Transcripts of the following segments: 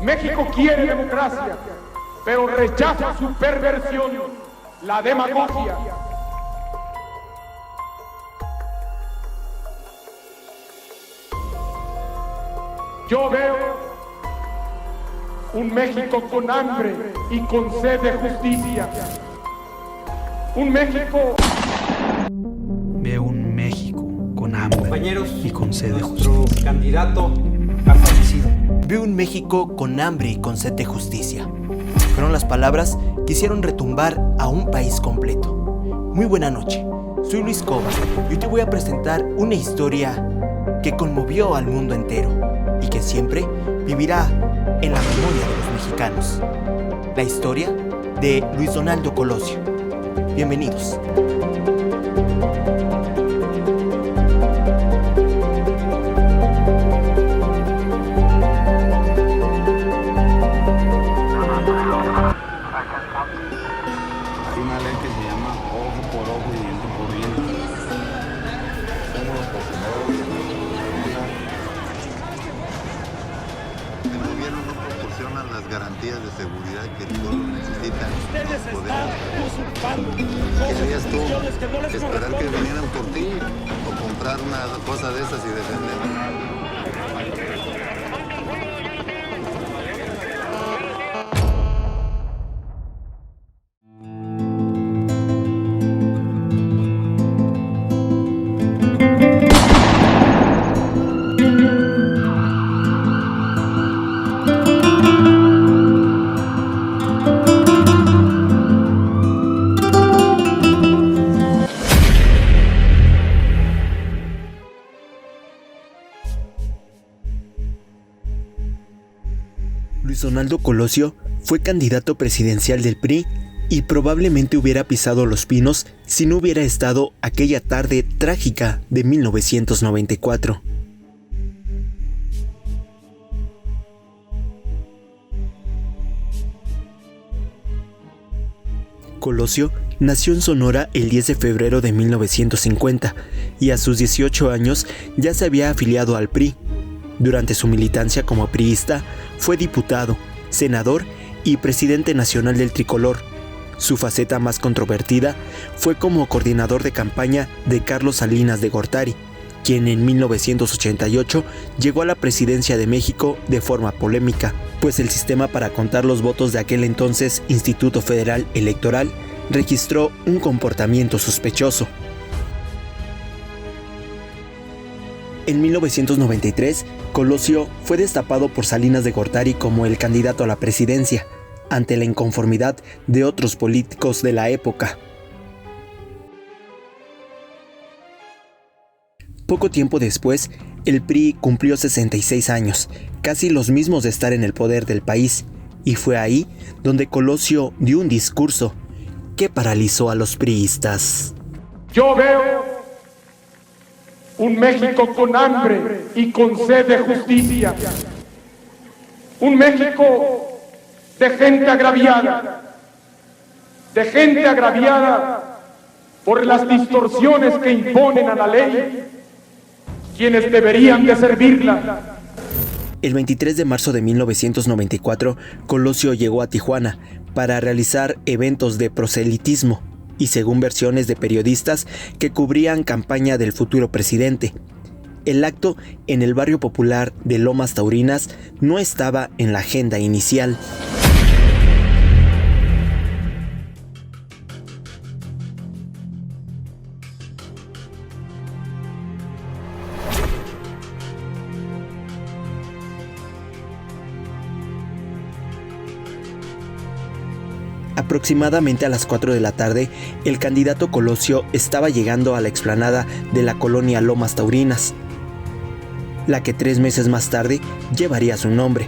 México quiere democracia, pero rechaza su perversión, la demagogia. Yo veo un México con hambre y con sed de justicia. Un México... Veo un México con hambre, compañeros, y con sed de nuestro justicia. candidato ha fallecido. Veo un México con hambre y con sed de justicia. Fueron las palabras que hicieron retumbar a un país completo. Muy buena noche, soy Luis Cova y hoy te voy a presentar una historia que conmovió al mundo entero y que siempre vivirá en la memoria de los mexicanos. La historia de Luis Donaldo Colosio. Bienvenidos. Hay una ley que se llama ojo por ojo y diente por diente. Somos los cocineros El gobierno no proporciona las garantías de seguridad que el pueblo necesita. Ustedes están usurpando ¿Qué harías tú? instituciones que no les ¿Esperar que corresponden. vinieran por ti o comprar una cosa de esas y defenderla? Luis Donaldo Colosio fue candidato presidencial del PRI y probablemente hubiera pisado Los Pinos si no hubiera estado aquella tarde trágica de 1994. Colosio nació en Sonora el 10 de febrero de 1950 y a sus 18 años ya se había afiliado al PRI. Durante su militancia como priista, fue diputado, senador y presidente nacional del Tricolor. Su faceta más controvertida fue como coordinador de campaña de Carlos Salinas de Gortari, quien en 1988 llegó a la presidencia de México de forma polémica, pues el sistema para contar los votos de aquel entonces Instituto Federal Electoral registró un comportamiento sospechoso. En 1993, Colosio fue destapado por Salinas de Gortari como el candidato a la presidencia, ante la inconformidad de otros políticos de la época. Poco tiempo después, el PRI cumplió 66 años, casi los mismos de estar en el poder del país, y fue ahí donde Colosio dio un discurso que paralizó a los priistas. Yo veo un México con hambre y con sed de justicia. Un México de gente agraviada por las distorsiones que imponen a la ley quienes deberían de servirla. El 23 de marzo de 1994, Colosio llegó a Tijuana para realizar eventos de proselitismo y según versiones de periodistas que cubrían campaña del futuro presidente. El acto en el barrio popular de Lomas Taurinas no estaba en la agenda inicial. Aproximadamente a las 4 de la tarde, el candidato Colosio estaba llegando a la explanada de la colonia Lomas Taurinas, la que 3 meses más tarde llevaría su nombre,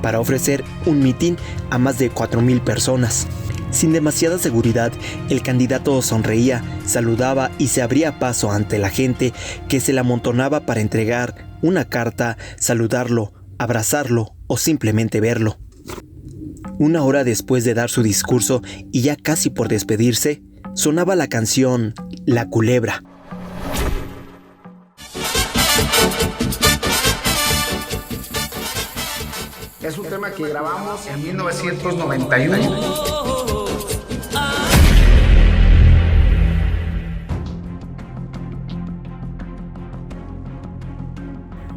para ofrecer un mitin a más de 4,000 personas. Sin demasiada seguridad, el candidato sonreía, saludaba y se abría paso ante la gente que se le amontonaba para entregar una carta, saludarlo, abrazarlo o simplemente verlo. Una hora después de dar su discurso y ya casi por despedirse, sonaba la canción La Culebra. Es un tema que grabamos en 1991.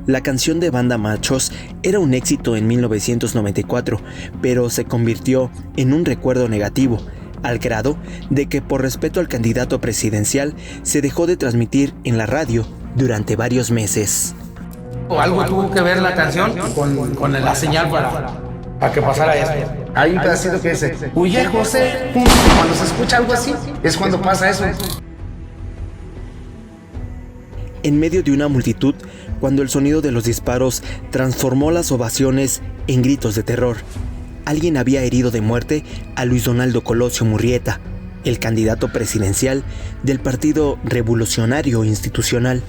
La canción de Banda Machos era un éxito en 1994, pero se convirtió en un recuerdo negativo, al grado de que por respeto al candidato presidencial se dejó de transmitir en la radio durante varios meses. Algo tuvo que ver la canción con la señal para que pasara esto. Hay un pedacito que dice, huye José, cuando se escucha algo así, es cuando pasa eso. En medio de una multitud, cuando el sonido de los disparos transformó las ovaciones en gritos de terror, alguien había herido de muerte a Luis Donaldo Colosio Murrieta, el candidato presidencial del Partido Revolucionario Institucional.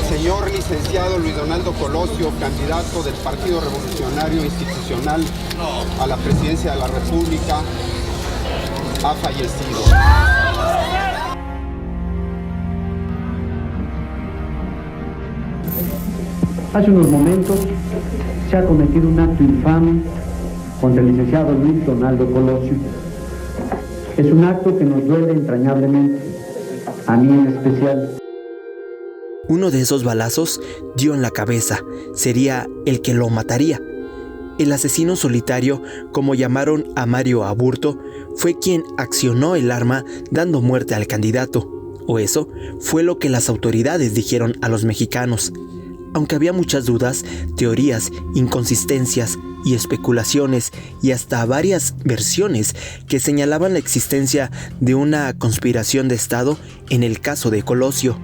Señor licenciado Luis Donaldo Colosio, candidato del Partido Revolucionario Institucional a la presidencia de la República, ha fallecido. Hace unos momentos se ha cometido un acto infame contra el licenciado Luis Donaldo Colosio. Es un acto que nos duele entrañablemente, a mí en especial. Uno de esos balazos dio en la cabeza, sería el que lo mataría. El asesino solitario, como llamaron a Mario Aburto, fue quien accionó el arma dando muerte al candidato, o eso fue lo que las autoridades dijeron a los mexicanos. Aunque había muchas dudas, teorías, inconsistencias y especulaciones y hasta varias versiones que señalaban la existencia de una conspiración de Estado en el caso de Colosio.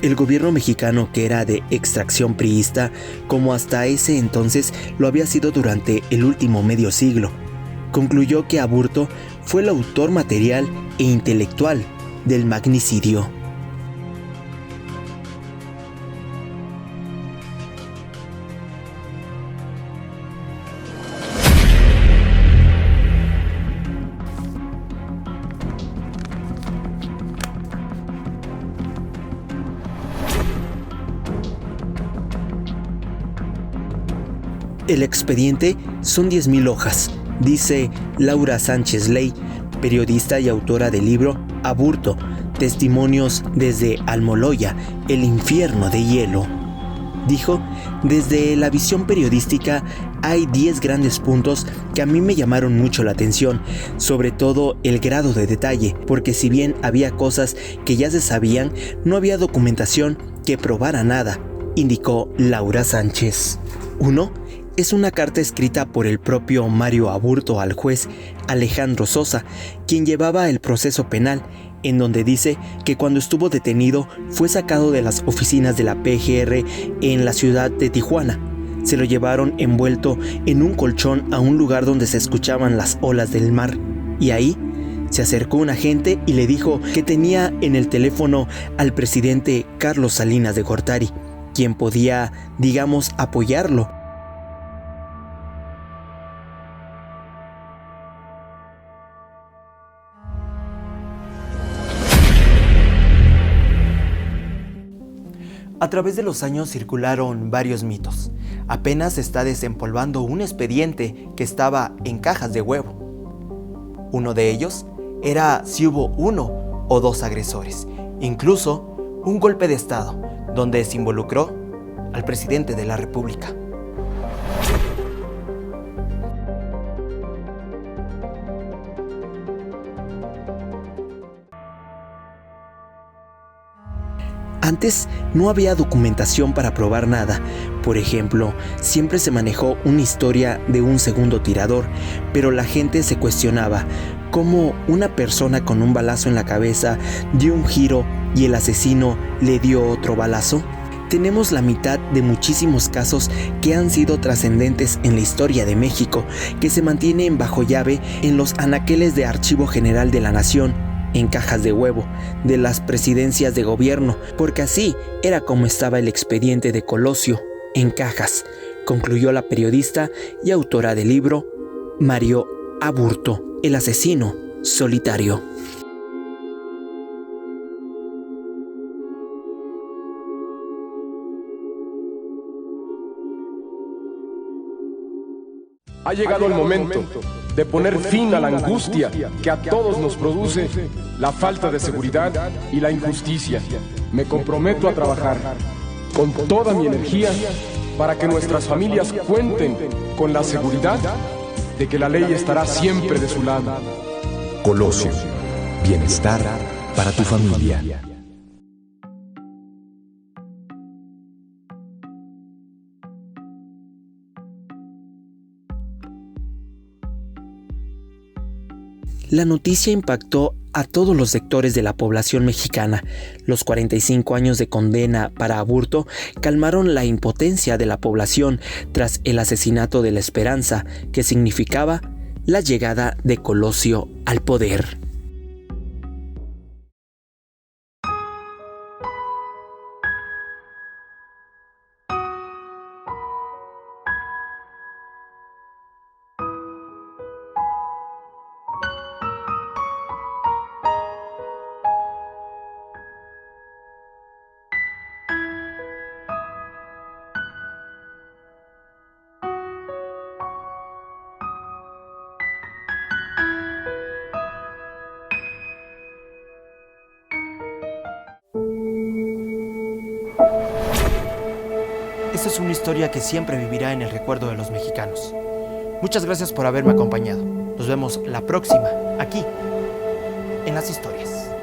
El gobierno mexicano, que era de extracción priista, como hasta ese entonces lo había sido durante el último medio siglo, concluyó que Aburto fue el autor material e intelectual del magnicidio. El expediente son 10,000 hojas, dice Laura Sánchez Ley, periodista y autora del libro Aburto, Testimonios desde Almoloya, el infierno de hielo. Dijo, desde la visión periodística hay 10 grandes puntos que a mí me llamaron mucho la atención, sobre todo el grado de detalle, porque si bien había cosas que ya se sabían, no había documentación que probara nada, indicó Laura Sánchez. 1. Es una carta escrita por el propio Mario Aburto al juez Alejandro Sosa, quien llevaba el proceso penal, en donde dice que cuando estuvo detenido fue sacado de las oficinas de la PGR en la ciudad de Tijuana. Se lo llevaron envuelto en un colchón a un lugar donde se escuchaban las olas del mar, y ahí se acercó un agente y le dijo que tenía en el teléfono al presidente Carlos Salinas de Gortari, quien podía, digamos, apoyarlo. A través de los años circularon varios mitos. Apenas se está desempolvando un expediente que estaba en cajas de huevo. Uno de ellos era si hubo 1 o 2 agresores, incluso un golpe de Estado, donde se involucró al presidente de la República. Antes no había documentación para probar nada. Por ejemplo, siempre se manejó una historia de un segundo tirador, pero la gente se cuestionaba cómo una persona con un balazo en la cabeza dio un giro y el asesino le dio otro balazo. Tenemos la mitad de muchísimos casos que han sido trascendentes en la historia de México, que se mantienen bajo llave en los anaqueles de Archivo General de la Nación, en cajas de huevo de las presidencias de gobierno, porque así era como estaba el expediente de Colosio, en cajas, concluyó la periodista y autora del libro Mario Aburto, el asesino solitario. Ha llegado el momento de poner fin a la angustia que a todos nos produce la falta de seguridad y la injusticia. Me comprometo a trabajar con toda mi energía para que nuestras familias cuenten con la seguridad de que la ley estará siempre de su lado. Colosio, bienestar para tu familia. La noticia impactó a todos los sectores de la población mexicana. Los 45 años de condena para Aburto calmaron la impotencia de la población tras el asesinato de la esperanza, que significaba la llegada de Colosio al poder. Esta es una historia que siempre vivirá en el recuerdo de los mexicanos. Muchas gracias por haberme acompañado. Nos vemos la próxima, aquí, en Las Historias.